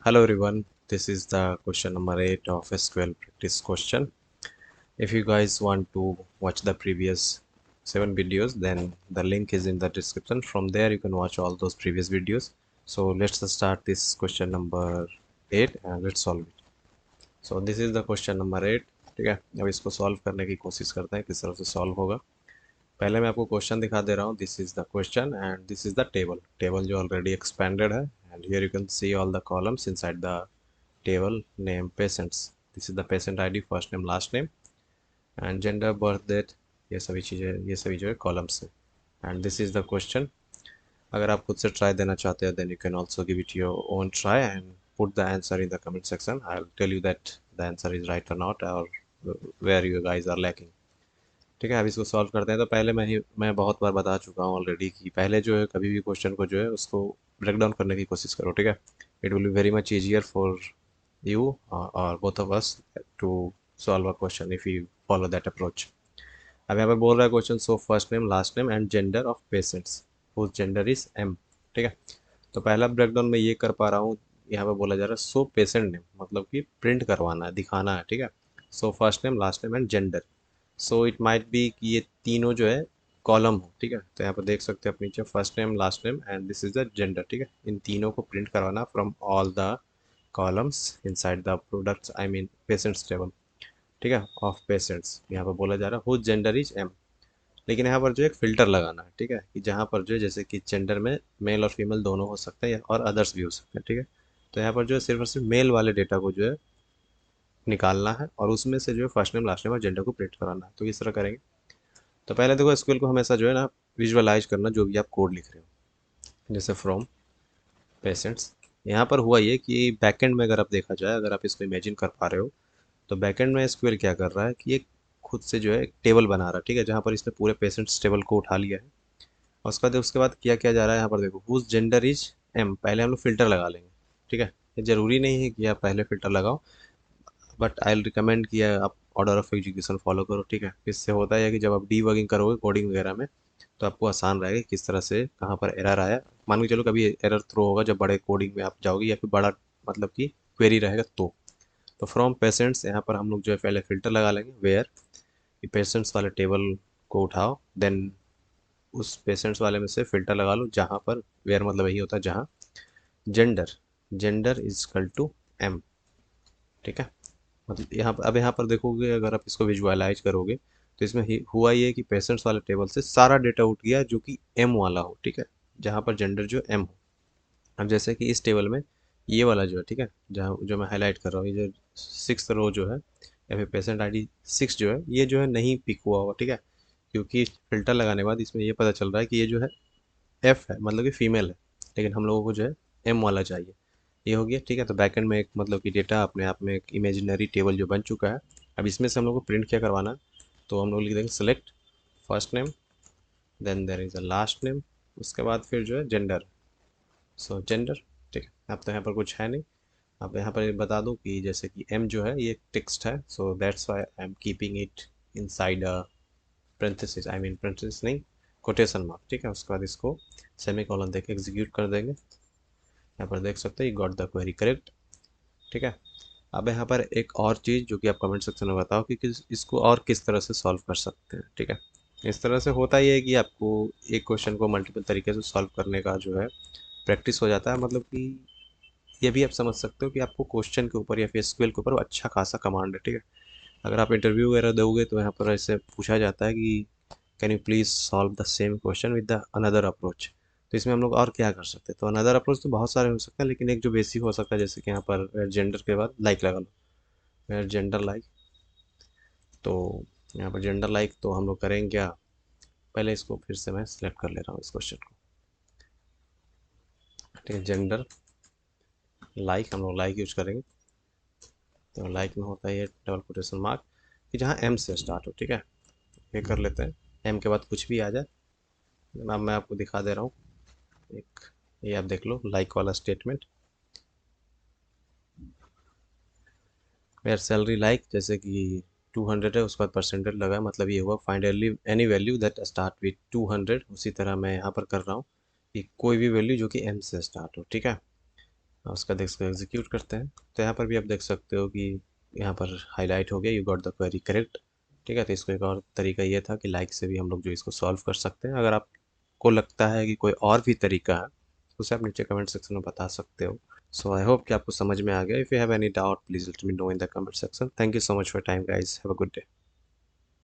Hello everyone, this is the question number 8 of SQL practice question. If you guys want to watch the previous 7 videos, then the link is in the description. From there you can watch all those previous videos. So let's start this question number 8 and let's solve it. So this is the question number 8. ठीक है, अब इसको solve करने की कोशिश करते हैं किस तरह से सॉल्व होगा. पहले मैं आपको क्वेश्चन दिखा दे रहा हूँ. This is the question and this is the table जो ऑलरेडी एक्सपेंडेड है. And here you can see all the columns inside the table name patients. This is the patient id, first name last name and gender, birth date. ये सभी जो है columns है. And this is the question. अगर आप खुद से try देना चाहते हैं then you can also give it your own try and put the answer in the comment section. I will tell you that the answer is right और not और where you guys are lacking. ठीक है, अब इसको solve करते हैं. तो पहले मैं बहुत बार बता चुका हूँ ऑलरेडी कि पहले जो है कभी भी क्वेश्चन को जो है उसको ब्रेक डाउन करने की कोशिश करो. ठीक है, it will be very much easier for you or both of us to solve a question if you follow that approach. अब यहाँ पे बोल रहा है question so first name last name and gender of patients whose gender is M. ठीक है, तो पहला ब्रेकडाउन मैं ये कर पा रहा हूँ. यहाँ पे बोला जा रहा है सो पेशेंट नेम, मतलब कि प्रिंट करवाना है, दिखाना है. ठीक है, सो first name last name and gender. So it might be कि ये तीनों जो है कॉलम हो. ठीक है, तो यहाँ पर देख सकते हैं आप नीचे first name last name and this is the gender. ठीक है, इन तीनों को प्रिंट करवाना from all the columns inside the products, I mean patients table. ठीक है, ऑफ पेशेंट्स यहाँ पर बोला जा रहा है हुज जेंडर इज एम. लेकिन यहाँ पर जो एक फ़िल्टर लगाना है. ठीक है, कि जहाँ पर जो है जैसे कि जेंडर में मेल और फीमेल दोनों हो सकते हैं और अदर्स भी हो सकते हैं. ठीक है, तो यहाँ पर जो है सिर्फ और सिर्फ मेल वाले डेटा को जो है निकालना है और उसमें से जो है फर्स्ट नेम लास्ट नेम और जेंडर को प्रिंट कराना है. तो किस तरह करेंगे. तो पहले देखो एसक्यूएल को हमेशा जो है ना विजुअलाइज करना जो भी आप कोड लिख रहे हो. जैसे फ्रॉम पेशेंट्स, यहाँ पर हुआ ये कि बैकएंड में अगर आप देखा जाए, अगर आप इसको इमेजिन कर पा रहे हो, तो बैकएंड में एसक्यूएल क्या कर रहा है कि ये खुद से जो है एक टेबल बना रहा है. ठीक है, जहाँ पर इसने पूरे पेशेंट्स टेबल को उठा लिया है और उसके बाद क्या किया जा रहा है. यहाँ पर देखो हुज जेंडर इज एम, पहले हम लोग फिल्टर लगा लेंगे. ठीक है, ये ज़रूरी नहीं है कि आप पहले फिल्टर लगाओ, बट आई विल रिकमेंड कि आप ऑर्डर ऑफ एग्जीक्यूशन फॉलो करो. ठीक है, इससे होता है कि जब आप डीबगिंग करोगे कोडिंग वगैरह में तो आपको आसान रहेगा किस तरह से कहाँ पर एरर आया. मान के चलो कभी एरर थ्रो होगा जब बड़े कोडिंग में आप जाओगे या फिर बड़ा मतलब कि क्वेरी रहेगा तो फ्रॉम पेशेंट्स यहाँ पर हम लोग जो है पहले फ़िल्टर लगा लेंगे वेयर, कि पेशेंट्स वाले टेबल को उठाओ. देन उस पेशेंट्स वाले में से फ़िल्टर लगा लो जहाँ पर वेयर मतलब यही होता है जहाँ gender gender is equal to M. ठीक है, मतलब यहाँ पर देखोगे अगर आप इसको विजुअलाइज करोगे तो इसमें हुआ ये कि पेशेंट्स वाले टेबल से सारा डेटा उठ गया जो कि एम वाला हो. ठीक है, जहाँ पर जेंडर जो एम हो. अब जैसे कि इस टेबल में ये वाला जो है, ठीक है, जहाँ जो मैं हाईलाइट कर रहा हूँ, ये जो 6th रो जो है या फिर पेशेंट आईडी 6 जो है, ये जो है नहीं पिक हुआ होगा. ठीक है, क्योंकि फिल्टर लगाने के बाद इसमें ये पता चल रहा है कि ये जो है एफ है, मतलब कि फीमेल है, लेकिन हम लोगों को जो है एम वाला चाहिए. ये हो गया. ठीक है, तो बैकएंड में एक मतलब कि डेटा अपने आप में एक इमेजिनरी टेबल जो बन चुका है. अब इसमें से हम लोग को प्रिंट क्या करवाना है, तो हम लोग लिख देंगे select first name, then there is a last name, उसके बाद फिर जो है जेंडर. सो जेंडर. ठीक है, अब तो यहाँ पर कुछ है नहीं. अब यहाँ पर बता दूँ कि जैसे कि एम जो है ये टेक्स्ट है, so that's why I am keeping it inside a parenthesis, I mean parenthesis नहीं, कोटेशन मार्क. ठीक है, उसके बाद इसको सेमी कॉलन देके एग्जीक्यूट कर देंगे. यहाँ पर देख सकते हैं गॉट द क्वेरी करेक्ट. ठीक है, अब यहाँ पर एक और चीज़ जो कि आप कमेंट सेक्शन में बताओ कि इसको और किस तरह से सॉल्व कर सकते हैं. ठीक है, इस तरह से होता ही है कि आपको एक क्वेश्चन को मल्टीपल तरीके से सॉल्व करने का जो है प्रैक्टिस हो जाता है. मतलब कि ये भी आप समझ सकते हो कि आपको क्वेश्चन के ऊपर या फिर एसक्यूएल के ऊपर अच्छा खासा कमांड है. ठीक है, अगर आप इंटरव्यू वगैरह दोगे तो यहाँ पर ऐसे पूछा जाता है कि can you please solve the same question with the another approach. तो इसमें हम लोग और क्या कर सकते हैं. तो अनदर अप्रोच तो बहुत सारे हो सकते हैं, लेकिन एक जो बेसिक हो सकता है जैसे कि यहाँ पर जेंडर के बाद लाइक लगा लो, जेंडर लाइक. तो यहाँ पर जेंडर लाइक तो हम लोग करेंगे क्या, पहले इसको फिर से मैं सिलेक्ट कर ले रहा हूँ इस क्वेश्चन को. ठीक है, जेंडर लाइक हम लोग लाइक यूज करेंगे. तो लाइक में होता है ये डबल कोटेशन मार्क कि जहाँ एम से स्टार्ट हो. ठीक है, ये कर लेते हैं. एम के बाद कुछ भी आ जाए. अब मैं आपको दिखा दे रहा हूँ एक, ये आप देख लो लाइक वाला स्टेटमेंट. मेरा सैलरी लाइक जैसे कि 200 है, उसके बाद परसेंटेज लगा है, मतलब ये हुआ find any value that start with 200. उसी तरह मैं यहाँ पर कर रहा हूँ कि कोई भी वैल्यू जो कि एम से स्टार्ट हो. ठीक है, उसका देख सकते एग्जीक्यूट करते हैं, तो यहाँ पर भी आप देख सकते हो कि यहाँ पर हाईलाइट हो गया, you got the query correct. ठीक है, तो इसको एक और तरीका ये था कि लाइक से भी हम लोग जो इसको सॉल्व कर सकते हैं। अगर आपको लगता है कि कोई और भी तरीका है तो उसे आप नीचे कमेंट सेक्शन में बता सकते हो। सो आई होप कि आपको समझ में आ गया। If you have any doubt please let me know in the comment section. Thank you so much for time guys, have a good day.